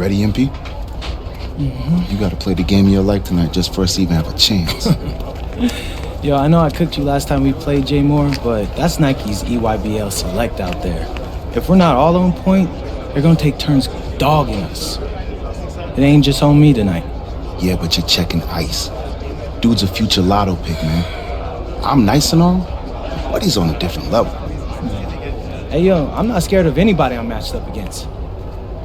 ready, MP? Mm-hmm. You gotta play the game of your life tonight just for us to even have a chance. Yo, I know I cooked you last time we played, J Moore, but that's Nike's EYBL Select out there. If we're not all on point, they're gonna take turns dogging us. It ain't just on me tonight. Yeah, but you're checking ice. Dude's a future lotto pick, man. I'm nice and all, but he's on a different level. Hey, yo, I'm not scared of anybody I'm matched up against.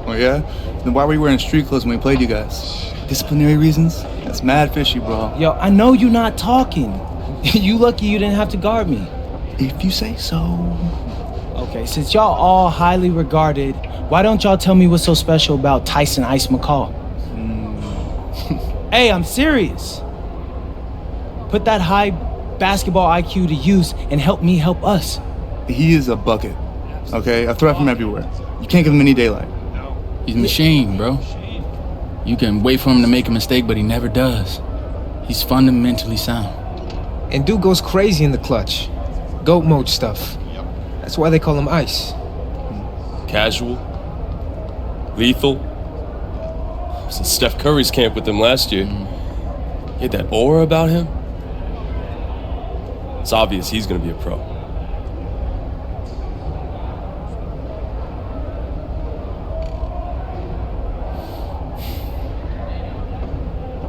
Oh, yeah? Then why were you wearing street clothes when we played you guys? Disciplinary reasons? That's mad fishy, bro. Yo, I know you're not talking. You lucky you didn't have to guard me. If you say so. Okay, since y'all all highly regarded, why don't y'all tell me what's so special about Tyson Ice McCall? Hey, I'm serious. Put that high basketball IQ to use and help me help us. He is a bucket, okay? A threat from everywhere. You can't give him any daylight. He's a machine, bro. You can wait for him to make a mistake, but he never does. He's fundamentally sound. And dude goes crazy in the clutch. GOAT mode stuff. That's why they call him Ice. Casual. Lethal. I was in Steph Curry's camp with him last year. He had that aura about him. It's obvious he's gonna be a pro.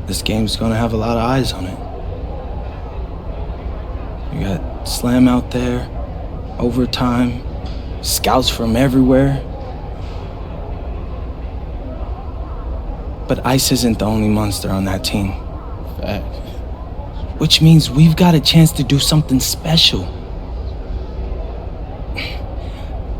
This game's gonna have a lot of eyes on it. You got Slam out there, overtime, scouts from everywhere. But Ice isn't the only monster on that team. Fact. Which means we've got a chance to do something special.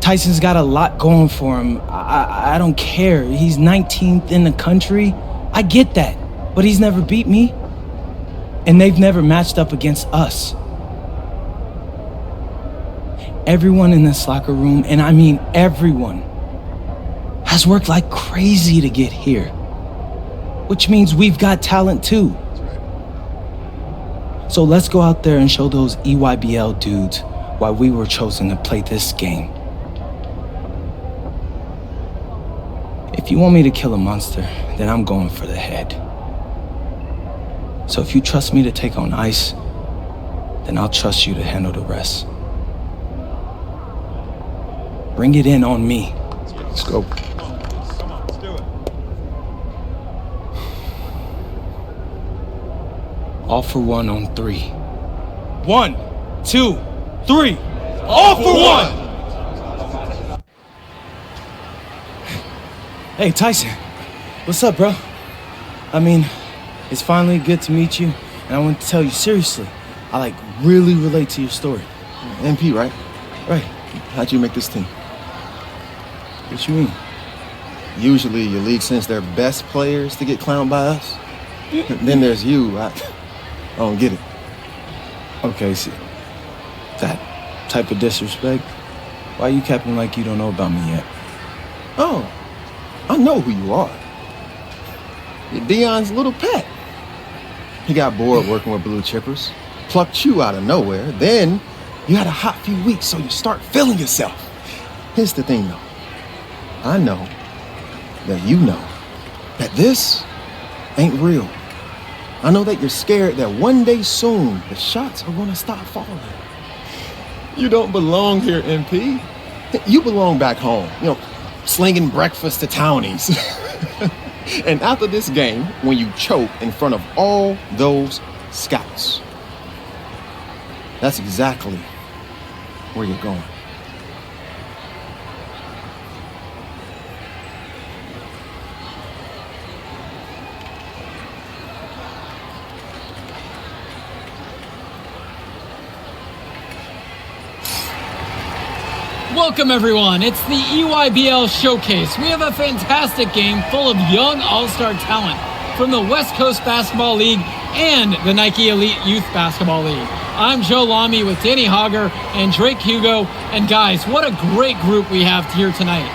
Tyson's got a lot going for him. I don't care. He's 19th in the country. I get that. But he's never beat me. And they've never matched up against us. Everyone in this locker room, and I mean everyone, has worked like crazy to get here. Which means we've got talent too. So let's go out there and show those EYBL dudes why we were chosen to play this game. If you want me to kill a monster, then I'm going for the head. So if you trust me to take on Ice, then I'll trust you to handle the rest. Bring it in on me. Let's go. All for one on 3. 1, 2, 3. All for one! Hey, Tyson. What's up, bro? I mean, it's finally good to meet you, and I want to tell you seriously, I really relate to your story. MP, right? Right. How'd you make this team? What you mean? Usually your league sends their best players to get clowned by us. Then there's you. I don't get it. Okay, see, that type of disrespect, why you capping like you don't know about me yet? Oh, I know who you are. You're Dion's little pet. He got bored working with blue chippers, plucked you out of nowhere, then you had a hot few weeks, so you start feeling yourself. Here's the thing, though. I know that you know that this ain't real. I know that you're scared that one day soon the shots are gonna stop falling. You don't belong here, MP. You belong back home, slinging breakfast to townies. And after this game, when you choke in front of all those scouts, that's exactly where you're going. Welcome everyone, it's the EYBL Showcase. We have a fantastic game full of young all-star talent from the West Coast Basketball League and the Nike Elite Youth Basketball League. I'm Joe Lamy with Danny Hogger and Drake Hugo, and guys, what a great group we have here tonight.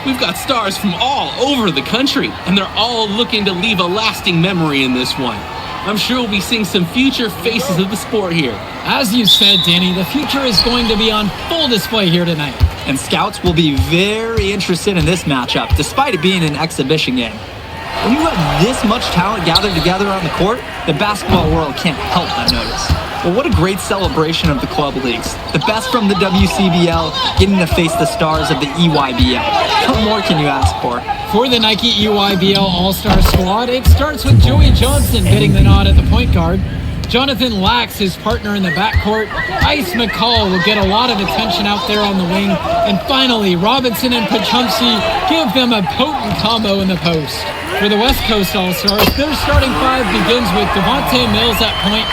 We've got stars from all over the country, and they're all looking to leave a lasting memory in this one. I'm sure we'll be seeing some future faces of the sport here. As you said, Danny, the future is going to be on full display here tonight. and scouts will be very interested in this matchup, despite it being an exhibition game. When you have this much talent gathered together on the court, the basketball world can't help but notice. Well, what a great celebration of the club leagues. The best from the WCBL getting to face the stars of the EYBL. What more can you ask for? For the Nike EYBL All-Star squad, it starts with Joey Johnson getting the nod at the point guard. Jonathan Lax, his partner in the backcourt. Ice McCall will get a lot of attention out there on the wing. And finally, Robinson and Pachumsi give them a potent combo in the post. For the West Coast All-Stars, their starting five begins with Devontae Mills at point.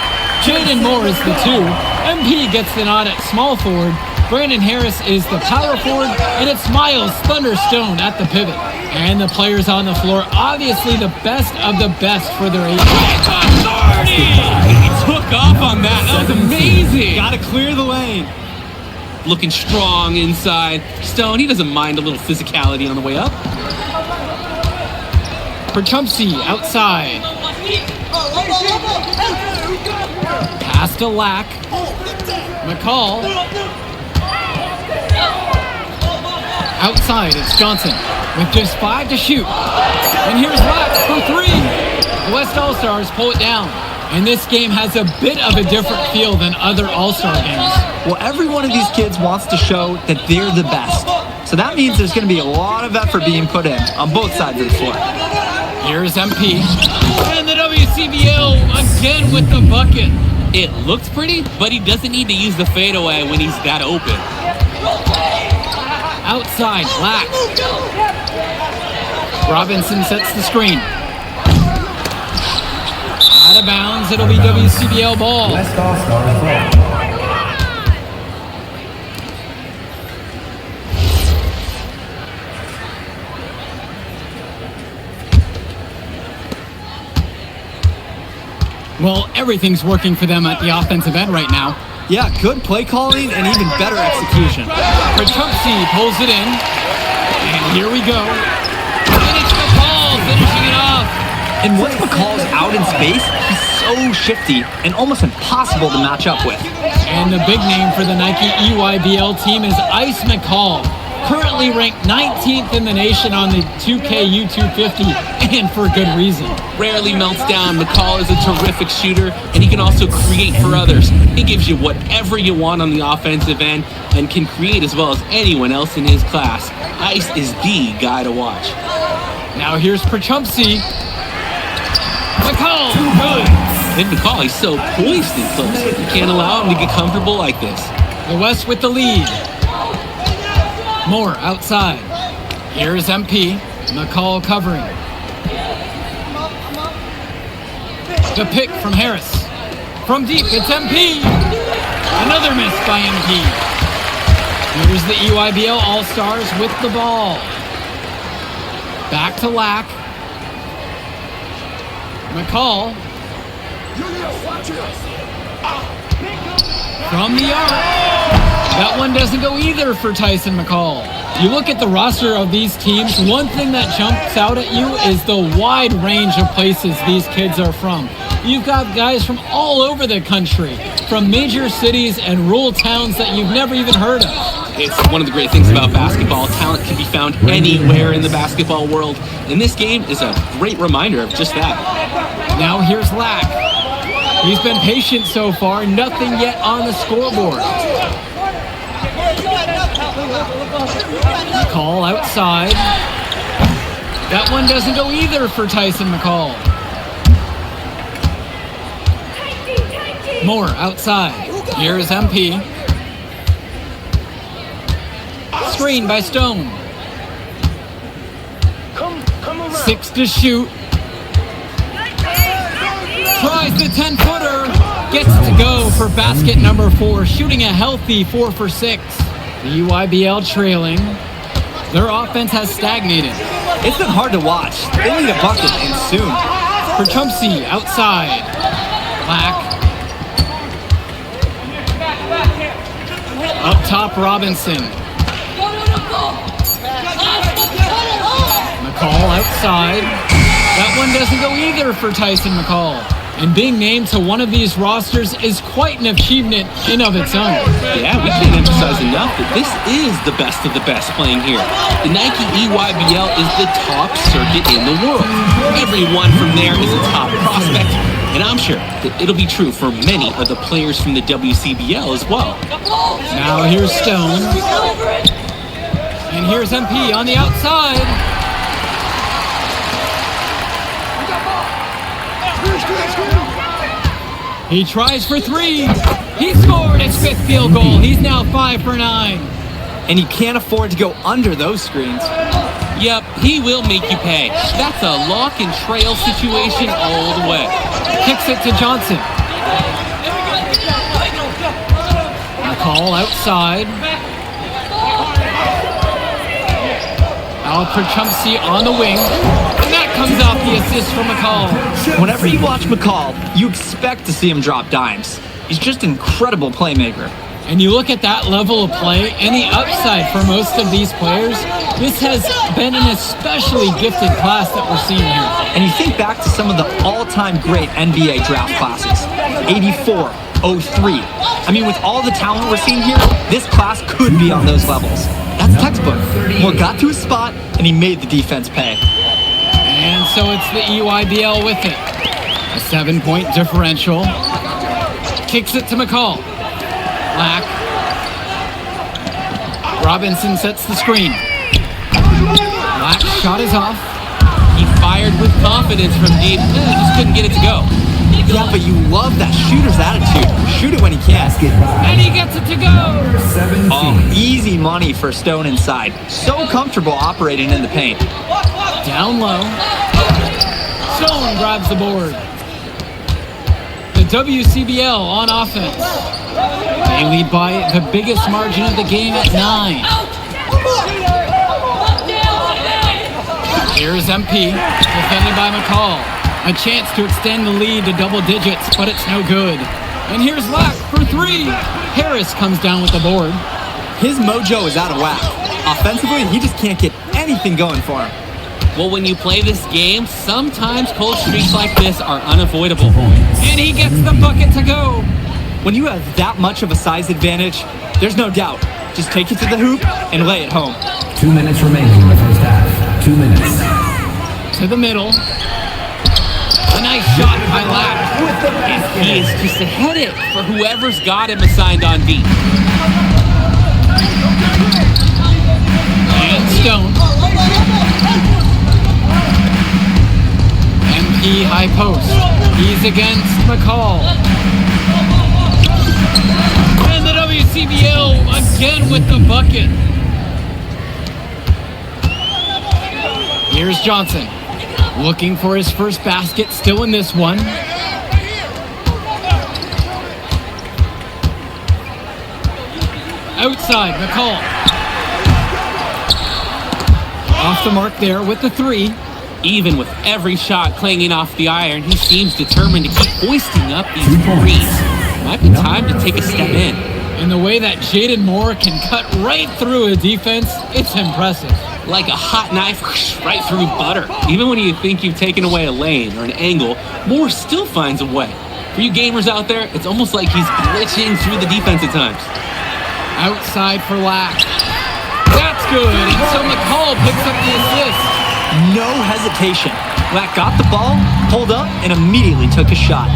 Jaden Moore is the 2. MP gets the nod at small forward. Brandon Harris is the power forward. And it's Miles Thunderstone at the pivot. And the players on the floor, obviously the best of the best for their age. He took off on that. That was amazing. Gotta clear the lane. Looking strong inside. Stone, he doesn't mind a little physicality on the way up. Pachumsi outside. Pass to Lack. McCall. Outside, it's Johnson with just 5 to shoot. And here's Lack for 3. The West All-Stars pull it down. And this game has a bit of a different feel than other All-Star games. Well, every one of these kids wants to show that they're the best. So that means there's going to be a lot of effort being put in on both sides of the floor. Here's MP. And the WCBL again with the bucket. It looks pretty, but he doesn't need to use the fadeaway when he's that open. Outside, Lack. Robinson sets the screen. Out of bounds, it'll be WCBL ball. West All-Stars ball. Well, everything's working for them at the offensive end right now. Yeah, good play calling and even better execution. Pachumsi pulls it in. And here we go. And it's McCall finishing it off. And once McCall's out in space, he's so shifty and almost impossible to match up with. And the big name for the Nike EYBL team is Ice McCall, currently ranked 19th in the nation on the 2K U250, and for good reason. Rarely melts down. McCall is a terrific shooter, and he can also create for others. He gives you whatever you want on the offensive end and can create as well as anyone else in his class. Ice is the guy to watch. Now here's Pachumsi. McCall, good. And McCall, he's so poised and close. You can't allow him to get comfortable like this. The West with the lead. Moore outside. Here's MP. McCall covering. The pick from Harris. From deep, it's MP. Another miss by MP. Here's the EYBL All-Stars with the ball. Back to Lack. McCall. From the arc. That one doesn't go either for Tyson McCall. You look at the roster of these teams, one thing that jumps out at you is the wide range of places these kids are from. You've got guys from all over the country, from major cities and rural towns that you've never even heard of. It's one of the great things about basketball. Talent can be found anywhere in the basketball world, and this game is a great reminder of just that. Now here's Lack. He's been patient so far, nothing yet on the scoreboard. McCall outside. That one doesn't go either for Tyson McCall. Moore outside. Here's MP. Screen by Stone. 6 to shoot. Tries the 10-footer. Gets to go for basket number 4. Shooting a healthy 4 for 6. The EYBL trailing. Their offense has stagnated. It's been hard to watch. They need a bucket and soon. Pachumsi outside. Lack. Up top, Robinson. McCall outside. That one doesn't go either for Tyson McCall. And being named to one of these rosters is quite an achievement in of its own. Yeah, we can't emphasize enough that this is the best of the best playing here. The Nike EYBL is the top circuit in the world. Everyone from there is a top prospect, and I'm sure that it'll be true for many of the players from the WCBL as well. Now here's Stone. And here's MP on the outside. He tries for three. He scored his 5th field goal. He's now 5 for 9. And you can't afford to go under those screens. Yep, he will make you pay. That's a lock and trail situation all the way. Kicks it to Johnson. McCall outside. Out for Chumsey on the wing. And that comes off the assist from McCall. Whenever you watch McCall, you expect to see him drop dimes. He's just an incredible playmaker. And you look at that level of play and the upside for most of these players, this has been an especially gifted class that we're seeing here. And you think back to some of the all-time great NBA draft classes. 84, 03. I mean, with all the talent we're seeing here, this class could be on those levels. That's textbook. Moore got to his spot, and he made the defense pay. And so it's the EYBL with it. A 7-point differential. Kicks it to McCall. Lack. Robinson sets the screen. Lack shot is off. He fired with confidence from deep. Just couldn't get it to go. Yeah, but you love that shooter's attitude. Shoot it when he can. And he gets it to go. Oh, easy money for Stone inside. So comfortable operating in the paint. Down low. Stone grabs the board. The WCBL on offense. They lead by the biggest margin of the game at 9. Here's MP, defended by McCall. A chance to extend the lead to double digits, but it's no good. And here's Lack for 3. Harris comes down with the board. His mojo is out of whack. Offensively, he just can't get anything going for him. Well, when you play this game, sometimes cold streaks like this are unavoidable. And he gets the bucket to go. When you have that much of a size advantage, there's no doubt. Just take it to the hoop and lay it home. 2 minutes remaining in the first half. 2 minutes. To the middle. A nice shot by Lack. And he is just ahead it for whoever's got him assigned on deep. And Stone. MP high post. He's against McCall. And the WCBL again with the bucket. Here's Johnson. Looking for his first basket, still in this one. Outside, McCall. Off the mark there with the 3. Even with every shot clanging off the iron, he seems determined to keep hoisting up these threes. Might be time to take a step in. And the way that Jaden Moore can cut right through a defense, it's impressive. Like a hot knife right through butter. Even when you think you've taken away a lane or an angle, Moore still finds a way. For you gamers out there, it's almost like he's glitching through the defense at times. Outside for Lack. That's good, and so McCall picks up the assist. No hesitation. Lack got the ball, pulled up, and immediately took a shot.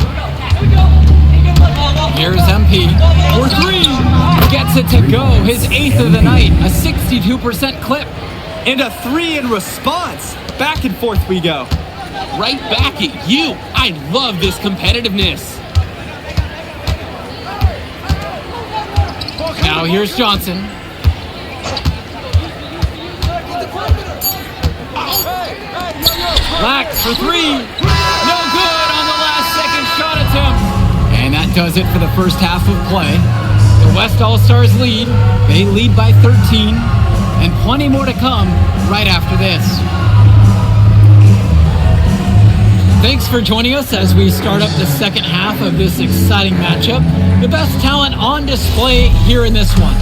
Here's MP for 3. Gets it to go, his 8th of the night, a 62% clip. And a 3 in response. Back and forth we go. Right back at you. I love this competitiveness. Now here's Johnson. Lack for 3. No good on the last second shot attempt. And that does it for the first half of play. The West All-Stars lead. They lead by 13. And plenty more to come right after this. Thanks for joining us as we start up the second half of this exciting matchup. The best talent on display here in this one.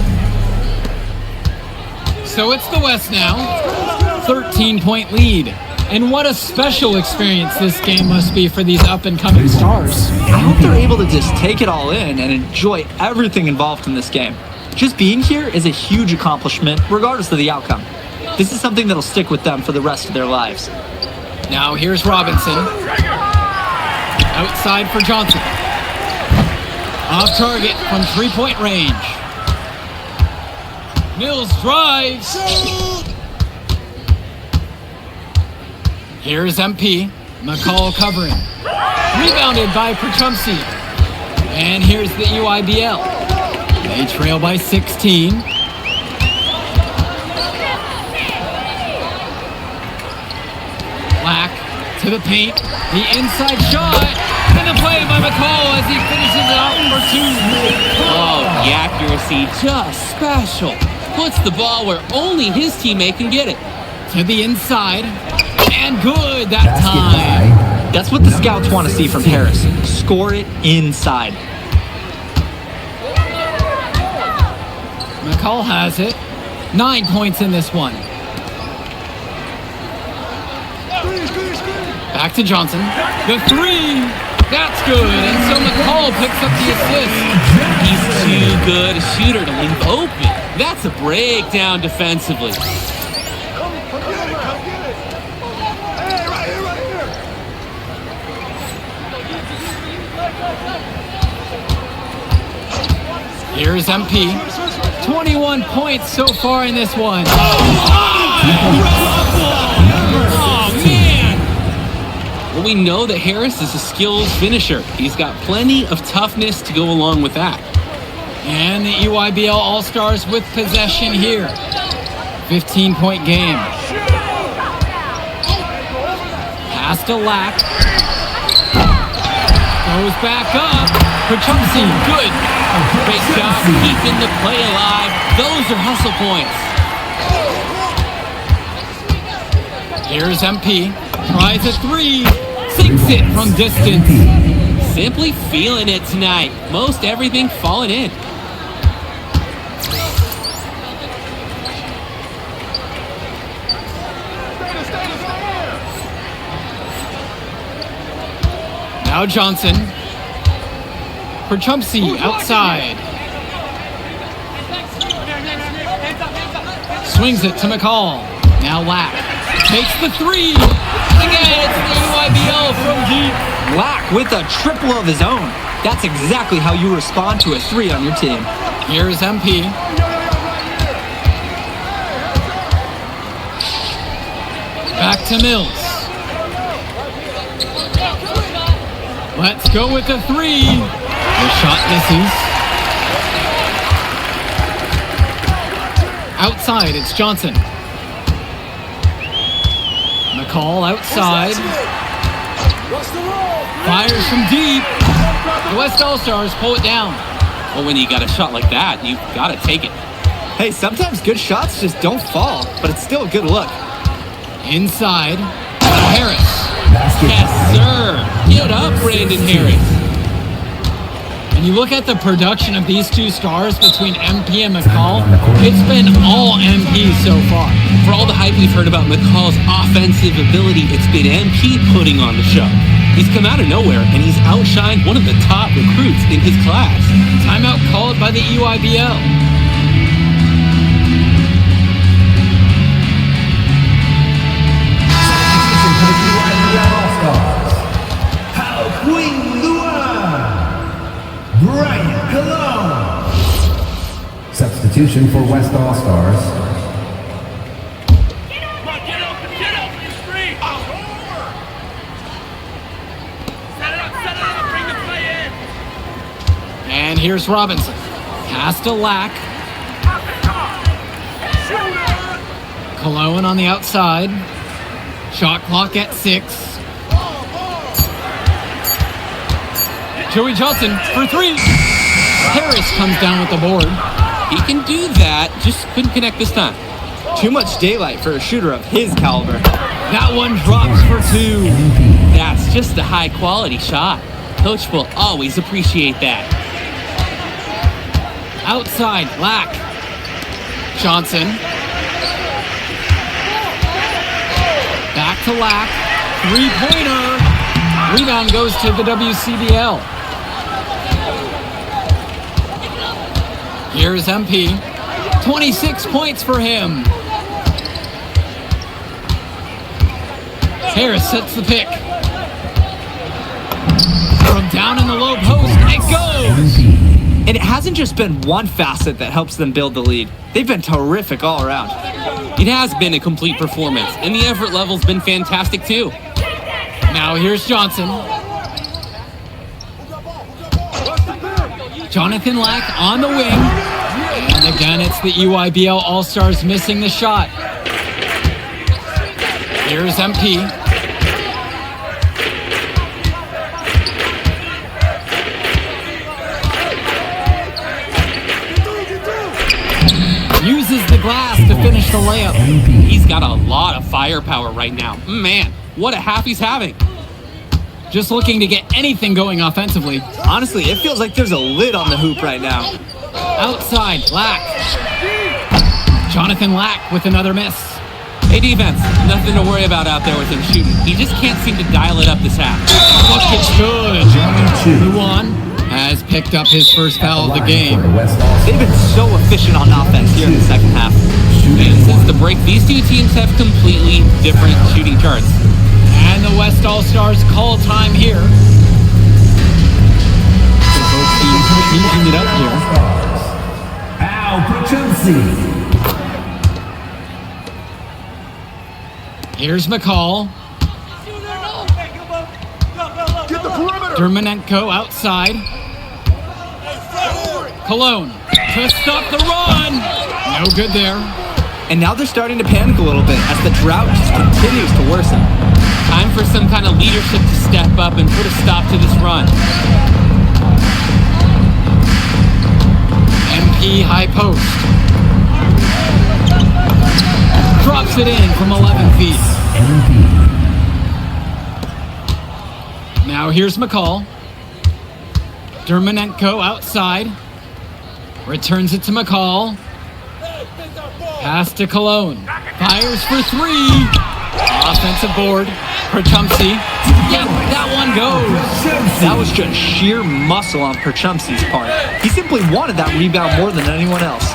So it's the West now. 13-point lead. And what a special experience this game must be for these up-and-coming stars. I hope they're able to just take it all in and enjoy everything involved in this game. Just being here is a huge accomplishment, regardless of the outcome. This is something that'll stick with them for the rest of their lives. Now here's Robinson. Outside for Johnson. Off target from three-point range. Mills drives. Here's MP. McCall covering. Rebounded by Perchumsey. And here's the EYBL. They trail by 16. Black to the paint. The inside shot. And the play by McCall as he finishes it out for two. Oh, the accuracy, just special. Puts the ball where only his teammate can get it. To the inside. And good that time. That's what the scouts want to see from Harris. Score it inside. McCall has it. 9 points in this one. Back to Johnson. The three. That's good. And so McCall picks up the assist. He's too good a shooter to leave open. That's a breakdown defensively. Here's MP. 21 points so far in this one. Oh, man! Well, we know that Harris is a skilled finisher. He's got plenty of toughness to go along with that. And the EYBL All-Stars with possession here. 15-point game. Pass to Lack. Goes back up. Perchumsey, good. Great job keeping the play alive. Those are hustle points. Here's MP. Tries a three. Sinks it from distance. Simply feeling it tonight. Most everything falling in. Now Johnson. Perchumsey outside. Swings it to McCall. Now Lack. Takes the three. Again, it's the EYBL from deep. Lack with a triple of his own. That's exactly how you respond to a three on your team. Here's MP. Back to Mills. Let's go with the three. The shot misses. Outside, it's Johnson. McCall outside. Fires from deep. The West All-Stars pull it down. Well, when you got a shot like that, you got to take it. Hey, sometimes good shots just don't fall, but it's still a good look. Inside, Harris. Yes, sir. Get up, Brandon Harris. And you look at the production of these two stars between MP and McCall, it's been all MP so far. For all the hype we've heard about McCall's offensive ability, it's been MP putting on the show. He's come out of nowhere, and he's outshined one of the top recruits in his class. Timeout called by the EYBL. Substitution for West All-Stars. And here's Robinson. Pass to Lack. Cologne on the outside. Shot clock at 6. Joey Johnson for 3. Harris comes down with the board. He can do that, just couldn't connect this time. Too much daylight for a shooter of his caliber. That one drops for 2. That's just a high-quality shot. Coach will always appreciate that. Outside, Lack. Johnson. Back to Lack. Three-pointer. Rebound goes to the WCBL. Here's MP. 26 points for him. Harris sets the pick. From down in the low post, it goes! And it hasn't just been one facet that helps them build the lead. They've been terrific all around. It has been a complete performance, and the effort level's been fantastic too. Now here's Johnson. Jonathan Lack on the wing. And again, it's the EYBL All-Stars missing the shot. Here's MP. Uses the glass to finish the layup. He's got a lot of firepower right now. Man, what a half he's having. Just looking to get anything going offensively. Honestly, it feels like there's a lid on the hoop right now. Outside, Lack. Jonathan Lack with another miss. Hey, defense, nothing to worry about out there with him shooting. He just can't seem to dial it up this half. Bucket's good. Luan has picked up his first foul of the game. They've been so efficient on offense here in the second half. And since the break, these two teams have completely different shooting charts. And the West All-Stars call time here. So both teams easing it up here. Here's McCall. Dermanenko outside. Cologne to stop the run. No good there. And now they're starting to panic a little bit as the drought just continues to worsen. Time for some kind of leadership to step up and put a stop to this run. MP high post. Drops it in from 11 feet. Now here's McCall. Dermanenko outside. Returns it to McCall. Pass to Cologne. Fires for three. Offensive board. Perchumsky. Yep, that one goes. That was just sheer muscle on Perchumsky's part. He simply wanted that rebound more than anyone else.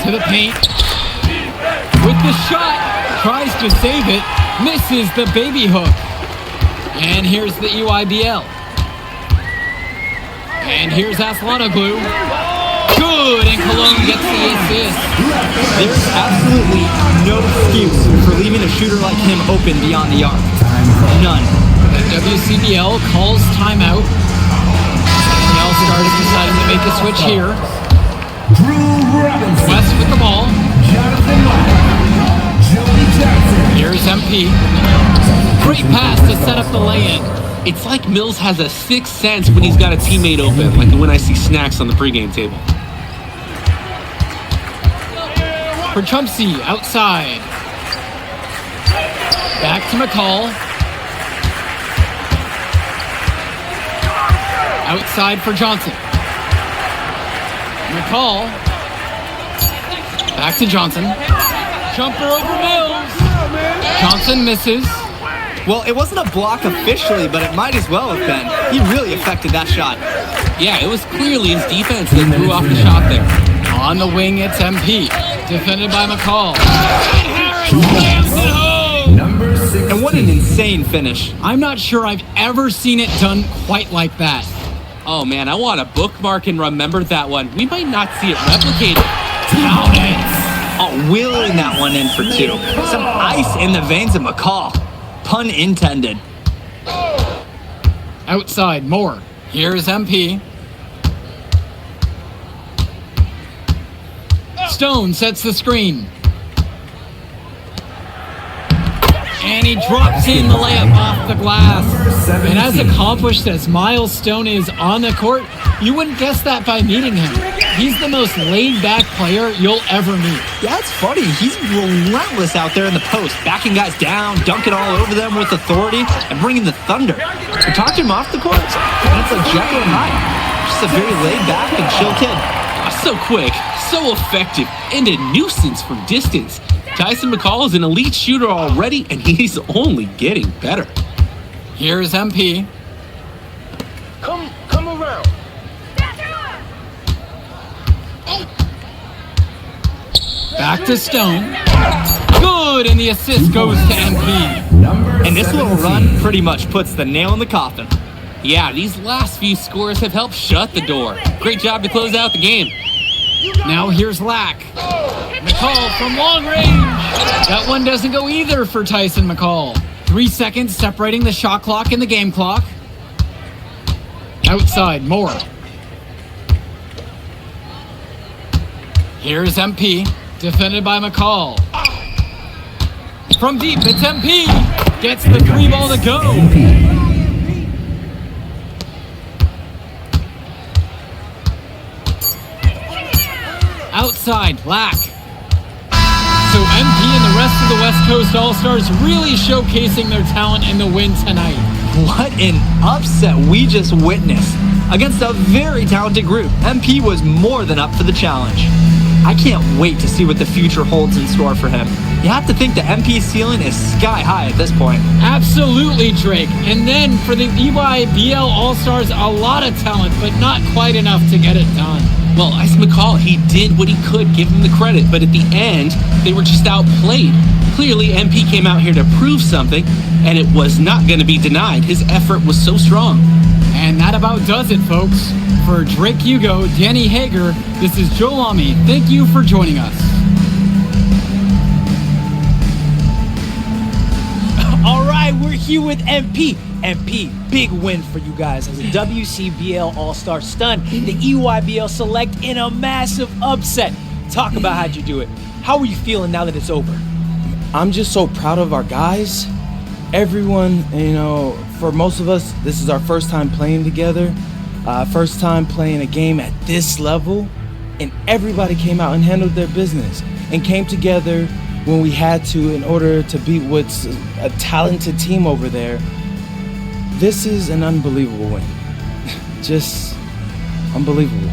To the paint. With the shot. Tries to save it. Misses the baby hook. And here's the EYBL. And here's Aslanoglu. Good, and Cologne gets the assist. There's absolutely no excuse for leaving a shooter like him open beyond the arc. None. The WCBL calls timeout. And the All-Stars deciding to make a switch here. West with the ball. Here's MP. Great pass to set up the lay-in. It's like Mills has a sixth sense when he's got a teammate open, like when I see snacks on the pregame table. Perchumsky outside. Back to McCall. Outside for Johnson. McCall. Back to Johnson. Jumper over Mills. Johnson misses. Well, it wasn't a block officially, but it might as well have been. He really affected that shot. Yeah, it was clearly his defense that threw off the shot there. On the wing, it's MP. Defended by McCall. And Harris slams it home! And what an insane finish. I'm not sure I've ever seen it done quite like that. Oh man, I want to bookmark and remember that one. We might not see it replicated. Count it! Oh, wheeling that one in for two. Some ice in the veins of McCall. Pun intended. Outside, more. Here's MP. Stone sets the screen. And he drops in the layup off the glass. And as accomplished as Miles Stone is on the court, you wouldn't guess that by meeting him. He's the most laid-back player you'll ever meet. Yeah, it's funny. He's relentless out there in the post, backing guys down, dunking all over them with authority, and bringing the thunder. You talk to him off the court, and it's like Jekyll and Hyde. Just a very laid-back and chill kid. So quick, so effective, and a nuisance from distance. Tyson McCall is an elite shooter already, and he's only getting better. Here's MP. Come around. Back to Stone. Good, and the assist goes to MP. And this little run pretty much puts the nail in the coffin. Yeah, these last few scores have helped shut the door. Great job to close out the game. Now here's Lack. McCall from long range. That one doesn't go either for Tyson McCall. 3 seconds separating the shot clock and the game clock. Outside, Moore. Here's MP, defended by McCall. From deep, it's MP. Gets the 3 ball to go. Outside, Lack. So MP and the rest of the West Coast All-Stars really showcasing their talent in the win tonight. What an upset we just witnessed. Against a very talented group, MP was more than up for the challenge. I can't wait to see what the future holds in store for him. You have to think the MP ceiling is sky high at this point. Absolutely, Drake. And then for the EYBL All-Stars, a lot of talent, but not quite enough to get it done. Well, Ice McCall, he did what he could, give him the credit, but at the end, they were just outplayed. Clearly, MP came out here to prove something, and it was not going to be denied. His effort was so strong. And that about does it, folks. For Drake Hugo, Danny Hager, this is Joe Lamy. Thank you for joining us. All right, we're here with MP. MP, big win for you guys as a WCBL All-Star stun the EYBL Select in a massive upset. Talk about how'd you do it. How are you feeling now that it's over? I'm just so proud of our guys. Everyone, you know, for most of us, this is our first time playing together, first time playing a game at this level, and everybody came out and handled their business and came together when we had to in order to beat what's a talented team over there. This is an unbelievable win. Just unbelievable.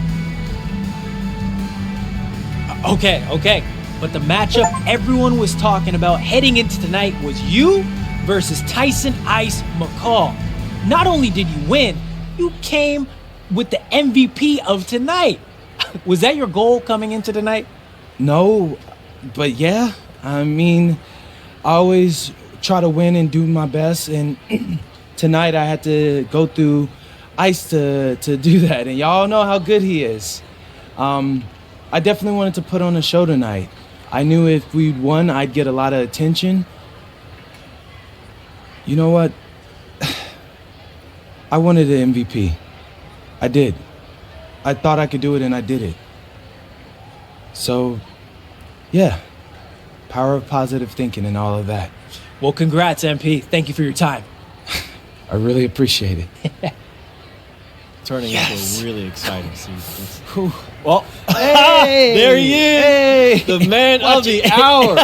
Okay. But the matchup everyone was talking about heading into tonight was you versus Tyson Ice McCall. Not only did you win, you came with the MVP of tonight. Was that your goal coming into tonight? No, but yeah. I mean, I always try to win and do my best, and tonight I had to go through Ice to do that, and y'all know how good he is. I definitely wanted to put on a show tonight. I knew if we'd won, I'd get a lot of attention. You know what? I wanted an MVP. I did. I thought I could do it, and I did it. So, yeah. Power of positive thinking and all of that. Well, congrats, MP. Thank you for your time. I really appreciate it. Turning into a really exciting season. Well, hey, there he is, hey, the man of the hour.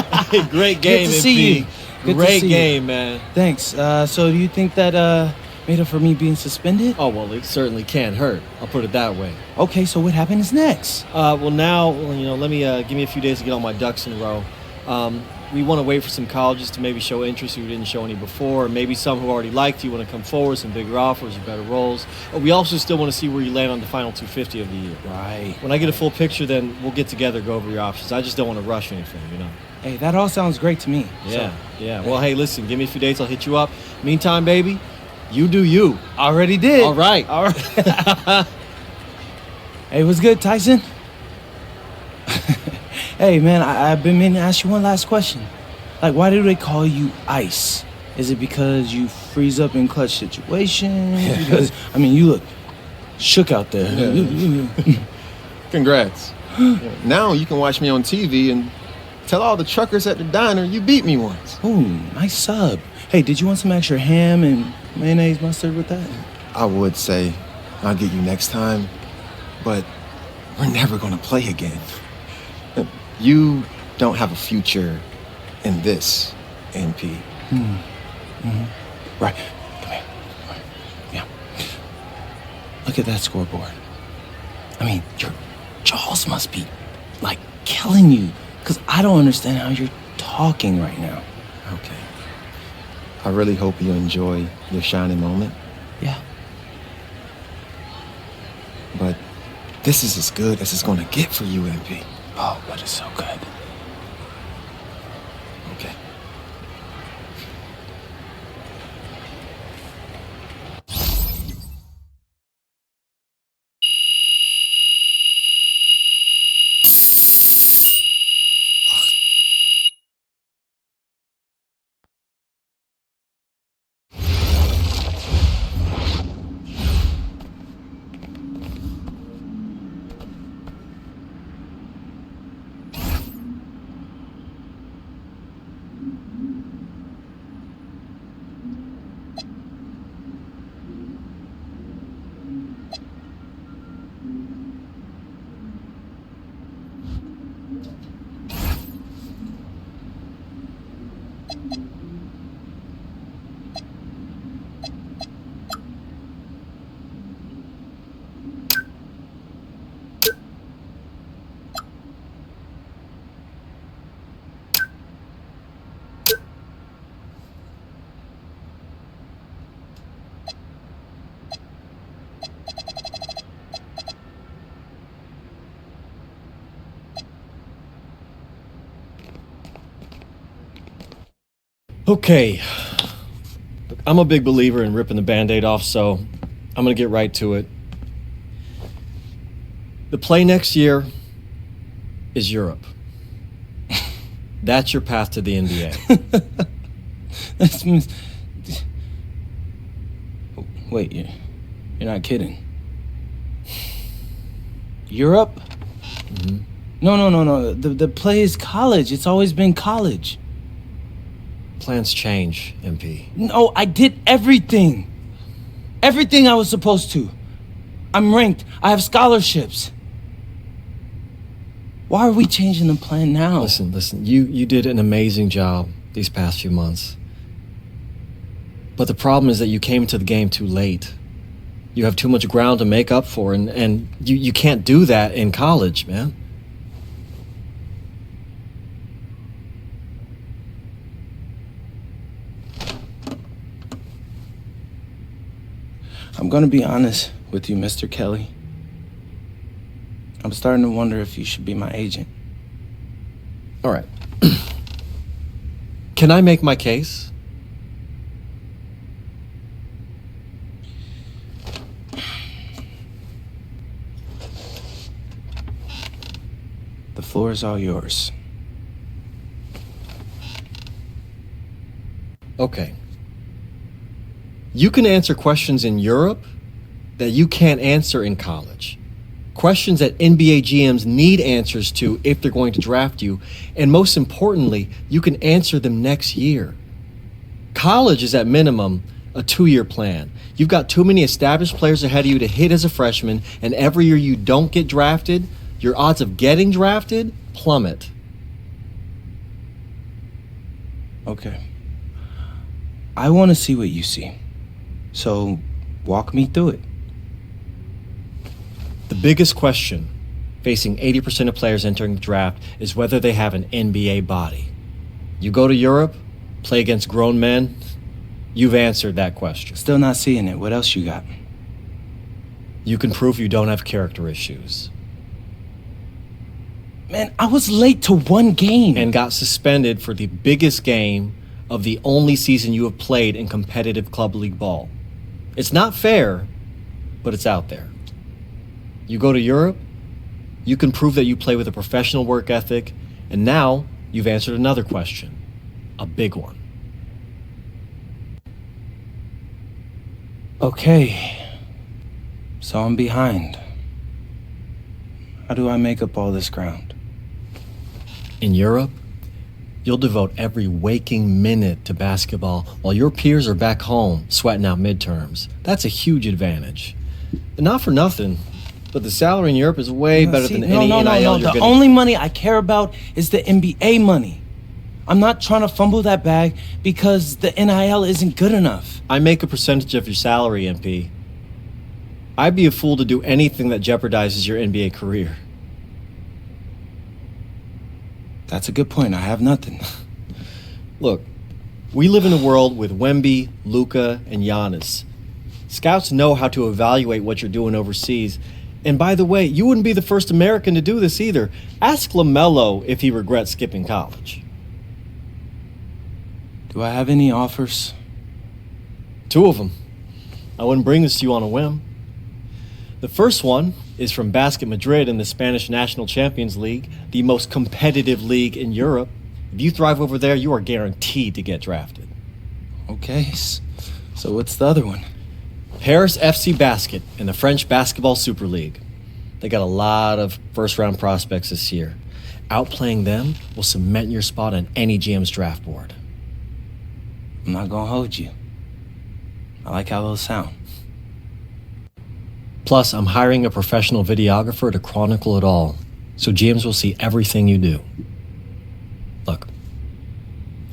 Great game, Good to see MP. you. Great game, man. Thanks. So do you think that made up for me being suspended? Oh, well, it certainly can't hurt. I'll put it that way. Okay, so what happens next? Well, now, you know, let me give me a few days to get all my ducks in a row. We want to wait for some colleges to maybe show interest who didn't show any before, or maybe some who already liked you want to come forward, some bigger offers or better roles. But we also still want to see where you land on the final 250 of the year. Right. When I get a full picture, then we'll get together, go over your options. I just don't want to rush anything, you know. Hey, that all sounds great to me. Yeah. Well, hey, listen, give me a few days, I'll hit you up. Meantime, baby, you do you. Already did. All right. Hey, what's good, Tyson? Hey, man, I've been meaning to ask you one last question. Like, why do they call you Ice? Is it because you freeze up in clutch situations? Because, I mean, you look shook out there. Yeah. Congrats. Now you can watch me on TV and tell all the truckers at the diner you beat me once. Ooh, nice sub. Hey, did you want some extra ham and mayonnaise mustard with that? I would say I'll get you next time, but we're never gonna play again. You don't have a future in this, MP. Right. Come here. Yeah. Look at that scoreboard. I mean, your jaws must be, like, killing you. Because I don't understand how you're talking right now. Okay. I really hope you enjoy your shining moment. Yeah. But this is as good as it's gonna get for you, MP. Oh, but it's so good. Okay. Okay. Look, I'm a big believer in ripping the Band-Aid off, so I'm going to get right to it. The play next year is Europe. That's your path to the NBA. Wait, you're not kidding. Europe? Mm-hmm. No. The play is college. It's always been college. Plans change, MP. No, I did everything. Everything I was supposed to. I'm ranked. I have scholarships. Why are we changing the plan now? Listen. You did an amazing job these past few months. But the problem is that you came to the game too late. You have too much ground to make up for, and you can't do that in college, man. I'm gonna be honest with you, Mr. Kelly. I'm starting to wonder if you should be my agent. All right. Can I make my case? The floor is all yours. Okay. You can answer questions in Europe that you can't answer in college. Questions that NBA GMs need answers to if they're going to draft you. And most importantly, you can answer them next year. College is at minimum a 2-year plan. You've got too many established players ahead of you to hit as a freshman, and every year you don't get drafted, your odds of getting drafted plummet. Okay. I want to see what you see. So, walk me through it. The biggest question facing 80% of players entering the draft is whether they have an NBA body. You go to Europe, play against grown men, you've answered that question. Still not seeing it. What else you got? You can prove you don't have character issues. Man, I was late to one game. And got suspended for the biggest game of the only season you have played in competitive club league ball. It's not fair, but it's out there. You go to Europe, you can prove that you play with a professional work ethic, and now you've answered another question, a big one. Okay, so I'm behind. How do I make up all this ground? In Europe, you'll devote every waking minute to basketball while your peers are back home sweating out midterms. That's a huge advantage. And not for nothing, but the salary in Europe is way better than any NIL you're The gonna... only money I care about is the NBA money. I'm not trying to fumble that bag because the NIL isn't good enough. I make a percentage of your salary, MP. I'd be a fool to do anything that jeopardizes your NBA career. That's a good point. I have nothing. Look, we live in a world with Wemby, Luka, and Giannis. Scouts know how to evaluate what you're doing overseas. And by the way, you wouldn't be the first American to do this either. Ask LaMelo if he regrets skipping college. Do I have any offers? 2 of them. I wouldn't bring this to you on a whim. The first one is from Basket Madrid in the Spanish National Champions League, the most competitive league in Europe. If you thrive over there, you are guaranteed to get drafted. Okay, so what's the other one? Paris FC Basket in the French Basketball Super League. They got a lot of first-round prospects this year. Outplaying them will cement your spot on any GM's draft board. I'm not gonna hold you. I like how those sound. Plus, I'm hiring a professional videographer to chronicle it all, so GMs will see everything you do. Look,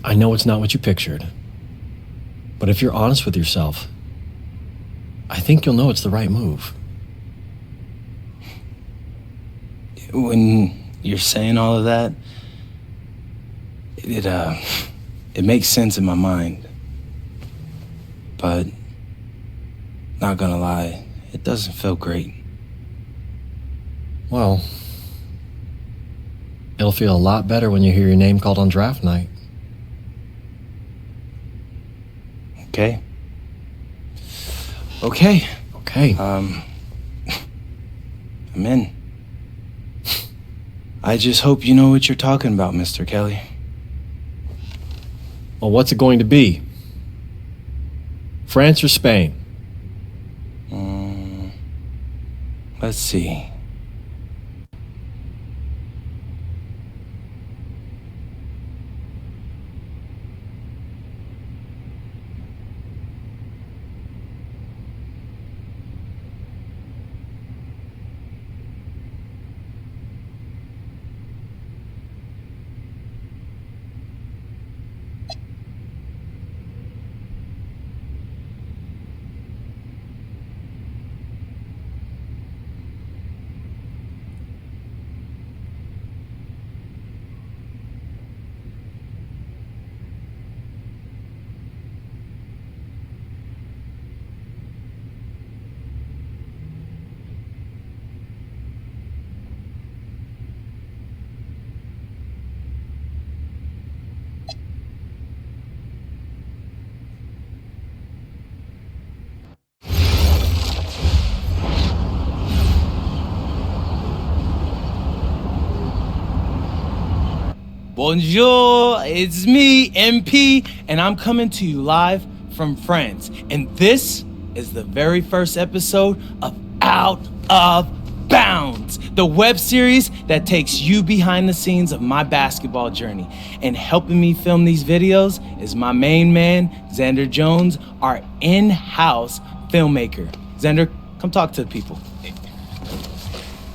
I know it's not what you pictured, but if you're honest with yourself, I think you'll know it's the right move. When you're saying all of that, it makes sense in my mind. But, not gonna lie, it doesn't feel great. Well, it'll feel a lot better when you hear your name called on draft night. Okay. Okay. I'm in. I just hope you know what you're talking about, Mr. Kelly. Well, what's it going to be? France or Spain? Let's see. Bonjour, it's me, MP, and I'm coming to you live from France. And this is the very first episode of Out of Bounds, the web series that takes you behind the scenes of my basketball journey. And helping me film these videos is my main man, Xander Jones, our in-house filmmaker. Xander, come talk to the people.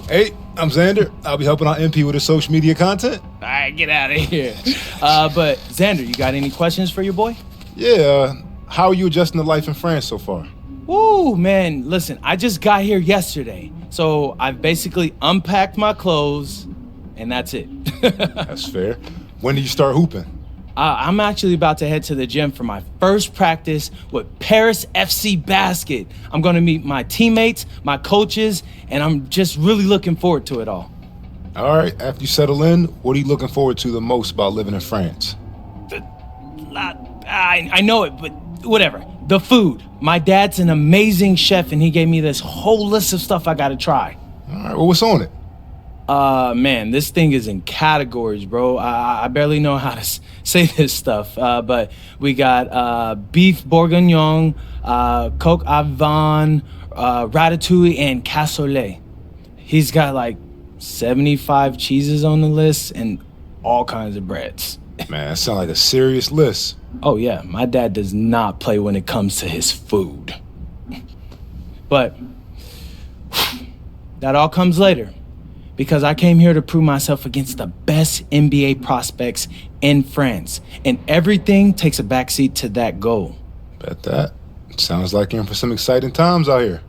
Hey, I'm Xander. I'll be helping out MP with his social media content. All right, get out of here. But Xander, you got any questions for your boy? Yeah, how are you adjusting to life in France so far? Woo, man, listen, I just got here yesterday. So I've basically unpacked my clothes, and that's it. That's fair. When do you start hooping? I'm actually about to head to the gym for my first practice with Paris FC Basket. I'm going to meet my teammates, my coaches, and I'm just really looking forward to it all. All right, after you settle in, what are you looking forward to the most about living in France? I know it, but whatever. The food. My dad's an amazing chef, and he gave me this whole list of stuff I got to try. All right, well, what's on it? Man, this thing is in categories, bro. I barely know how to say this stuff, but we got beef bourguignon, coq au vin, ratatouille, and cassoulet. He's got like 75 cheeses on the list and all kinds of breads. Man, that sounds like a serious list. Oh yeah, my dad does not play when it comes to his food. But that all comes later, because I came here to prove myself against the best NBA prospects in France, and everything takes a backseat to that goal. Bet that. Sounds like you're in for some exciting times out here.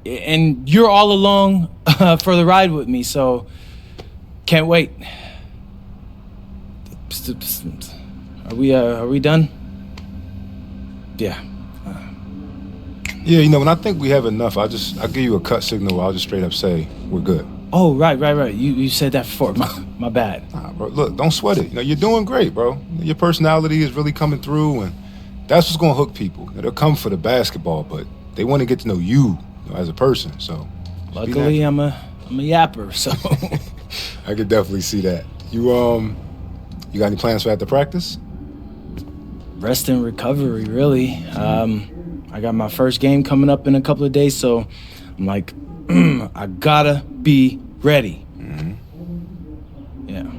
And you're all along for the ride with me, so can't wait. Are we done? Yeah. Yeah, when I think we have enough, I'll give you a cut signal. I'll just straight up say we're good. Oh, right. You said that before. My bad. Nah, bro, look, don't sweat it. You're doing great, bro. Your personality is really coming through, and that's what's gonna hook people. They'll come for the basketball, but they want to get to know you, as a person. So, luckily, I'm a yapper, so I could definitely see that. You got any plans for after practice? Rest and recovery, really. I got my first game coming up in a couple of days, so I'm like, I gotta be ready. Mm-hmm. Yeah.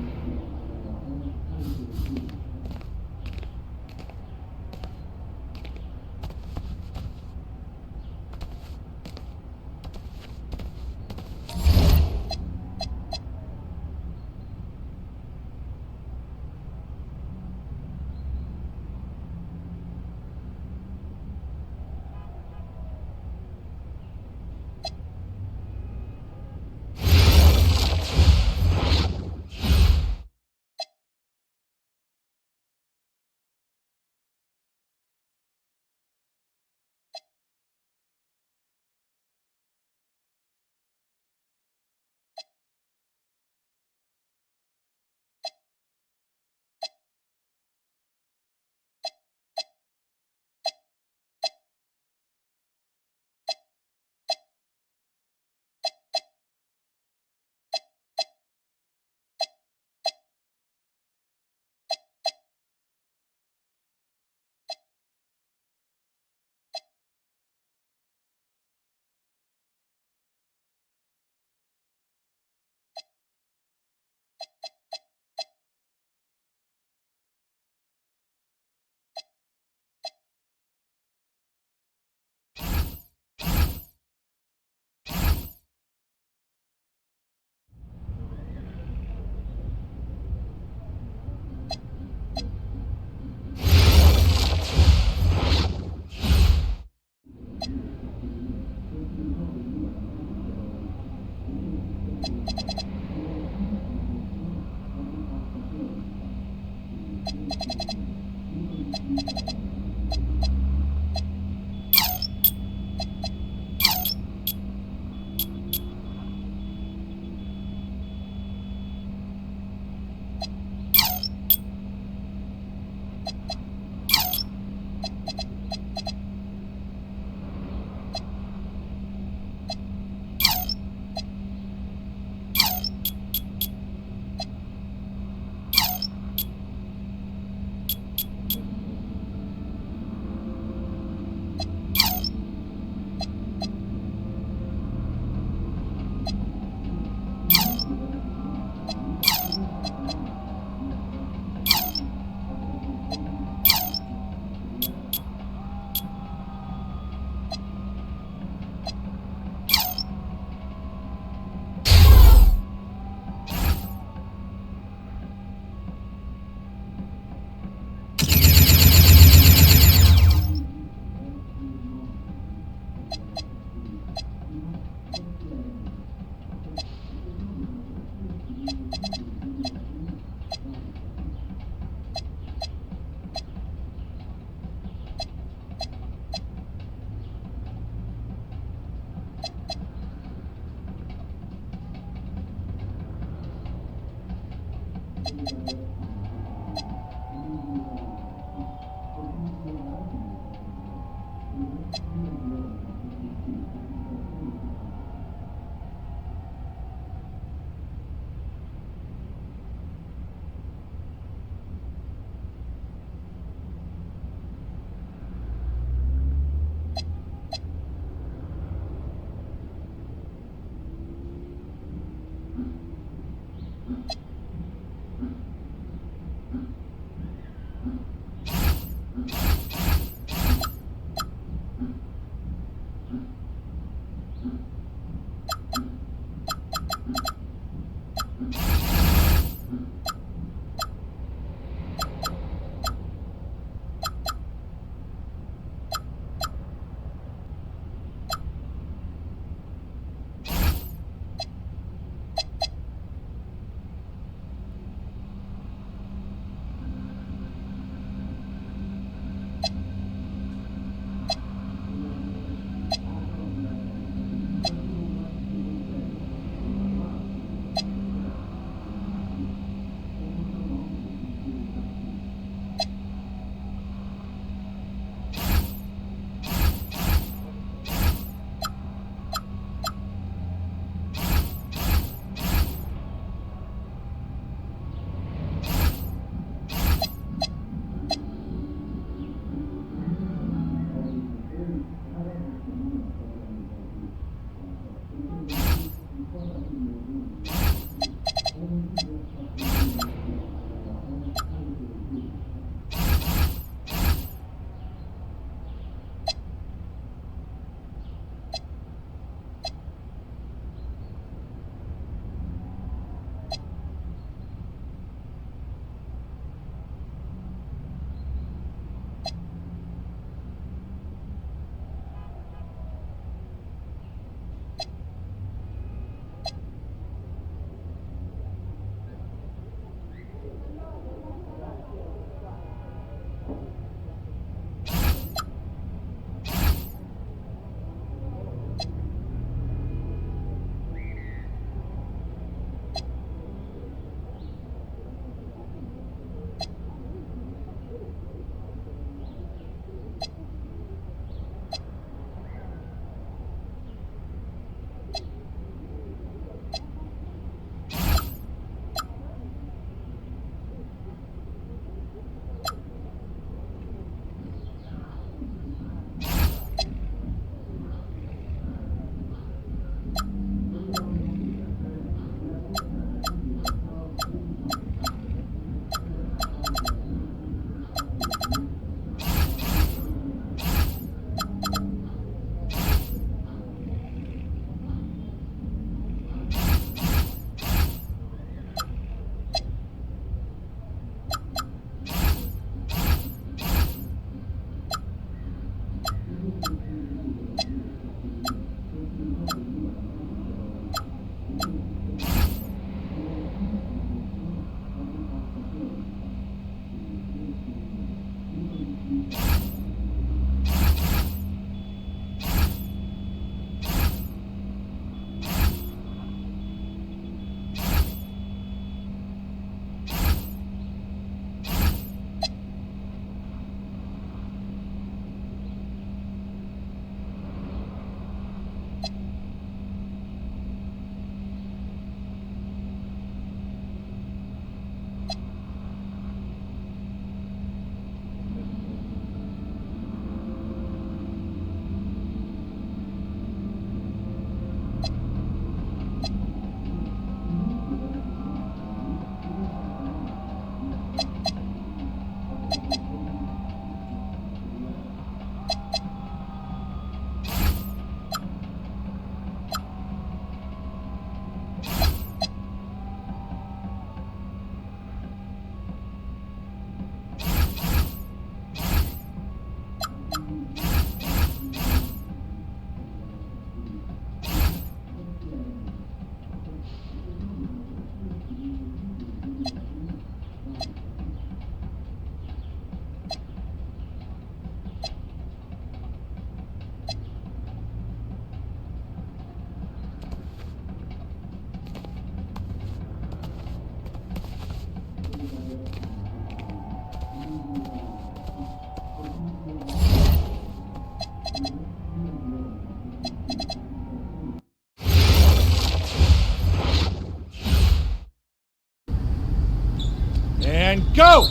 and go!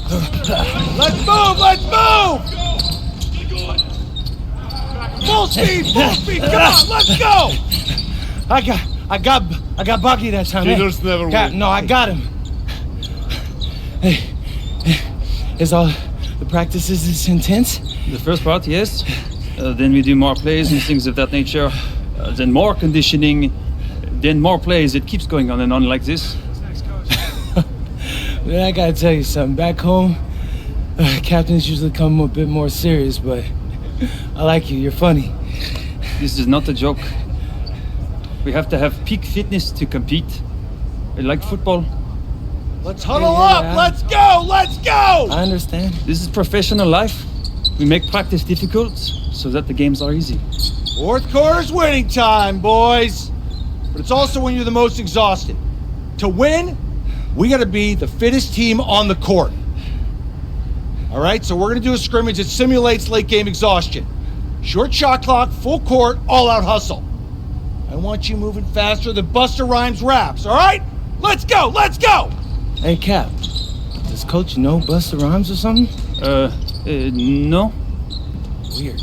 Let's move! Let's move! Full speed! Full speed! Come on, let's go! I got Bucky that time. Cheaters never win. No, I got him. Hey, is all the practices is intense? The first part, yes. Then we do more plays and things of that nature. Then more conditioning. Then more plays. It keeps going on and on like this. Man, I gotta tell you something. Back home, captains usually come a bit more serious, but I like you. You're funny. This is not a joke. We have to have peak fitness to compete. Like football. Let's huddle up! Let's go! Let's go! I understand. This is professional life. We make practice difficult so that the games are easy. Fourth quarter's winning time, boys. But it's also when you're the most exhausted. To win, we gotta be the fittest team on the court. All right, so we're gonna do a scrimmage that simulates late game exhaustion. Short shot clock, full court, all out hustle. I want you moving faster than Busta Rhymes raps, all right? Let's go, let's go! Hey, Cap, does Coach know Busta Rhymes or something? No. Weird.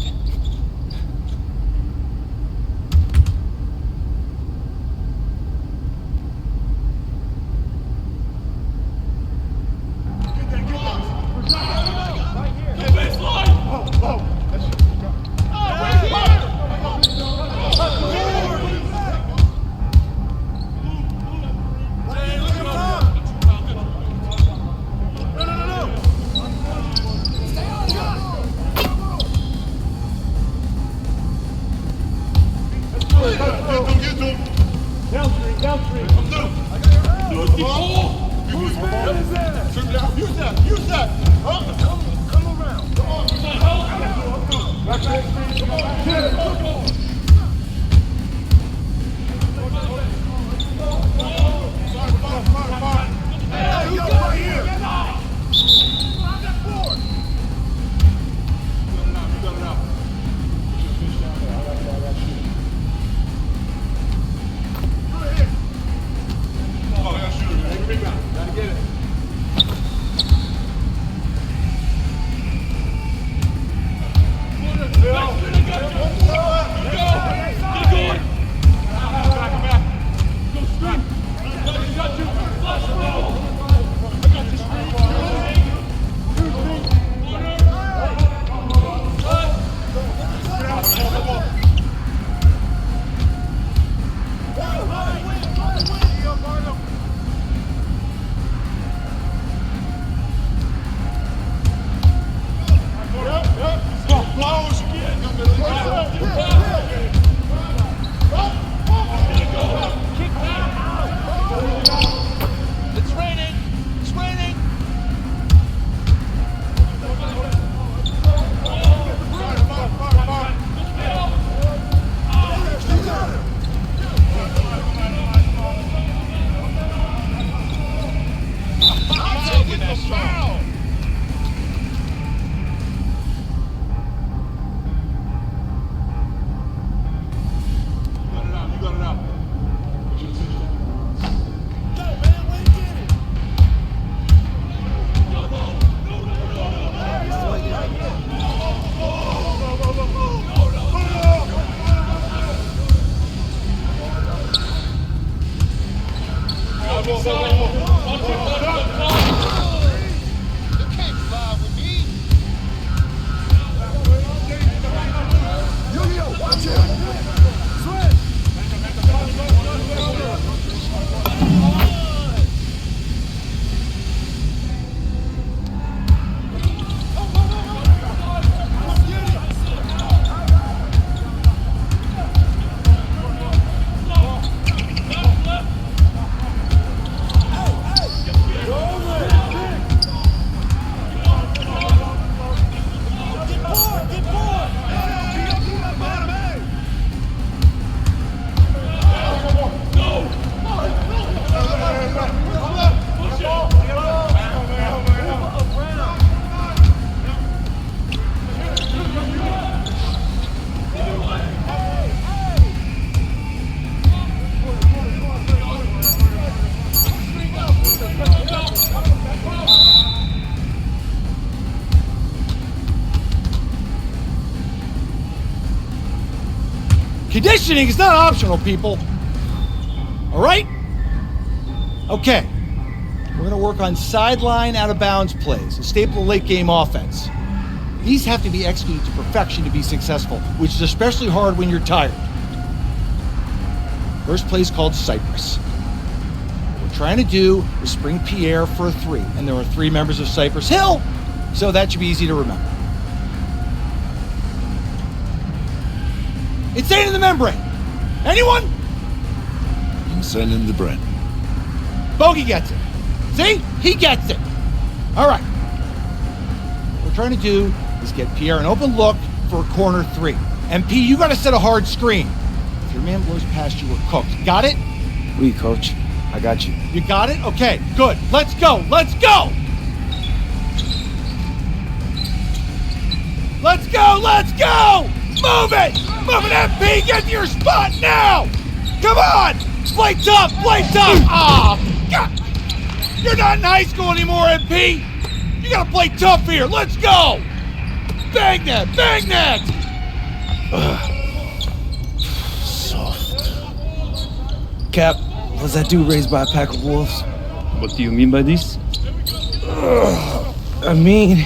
Conditioning is not optional, people. All right? Okay. We're going to work on sideline out-of-bounds plays, a staple of late-game offense. These have to be executed to perfection to be successful, which is especially hard when you're tired. First play is called Cypress. What we're trying to do is spring Pierre for a 3, and there are 3 members of Cypress Hill, so that should be easy to remember. Insane in the membrane. Anyone? Insane in the brain. Bogey gets it. See? He gets it. All right. What we're trying to do is get Pierre an open look for a corner 3. And P, you got to set a hard screen. If your man blows past you, we're cooked. Got it? Oui, coach. I got you. You got it? Okay, good. Let's go. Let's go. Let's go. Let's go. Move it. Move it, MP. Get to your spot now. Come on. Play tough. Play tough. Oh, God. You're not in high school anymore, MP. You got to play tough here. Let's go. Bang that. Bang that. Soft. Cap, was that dude raised by a pack of wolves? What do you mean by this? I mean,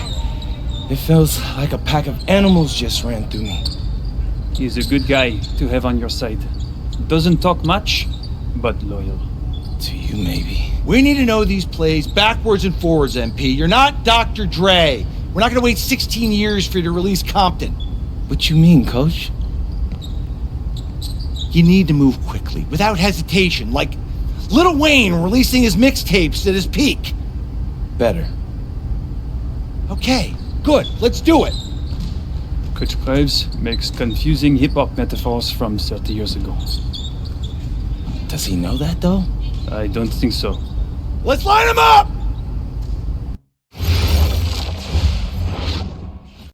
it feels like a pack of animals just ran through me. He's a good guy to have on your side. Doesn't talk much, but loyal. To you, maybe. We need to know these plays backwards and forwards, MP. You're not Dr. Dre. We're not going to wait 16 years for you to release Compton. What you mean, coach? You need to move quickly, without hesitation, like Lil Wayne releasing his mixtapes at his peak. Better. Okay, good. Let's do it. Coach Graves makes confusing hip-hop metaphors from 30 years ago. Does he know that, though? I don't think so. Let's line him up!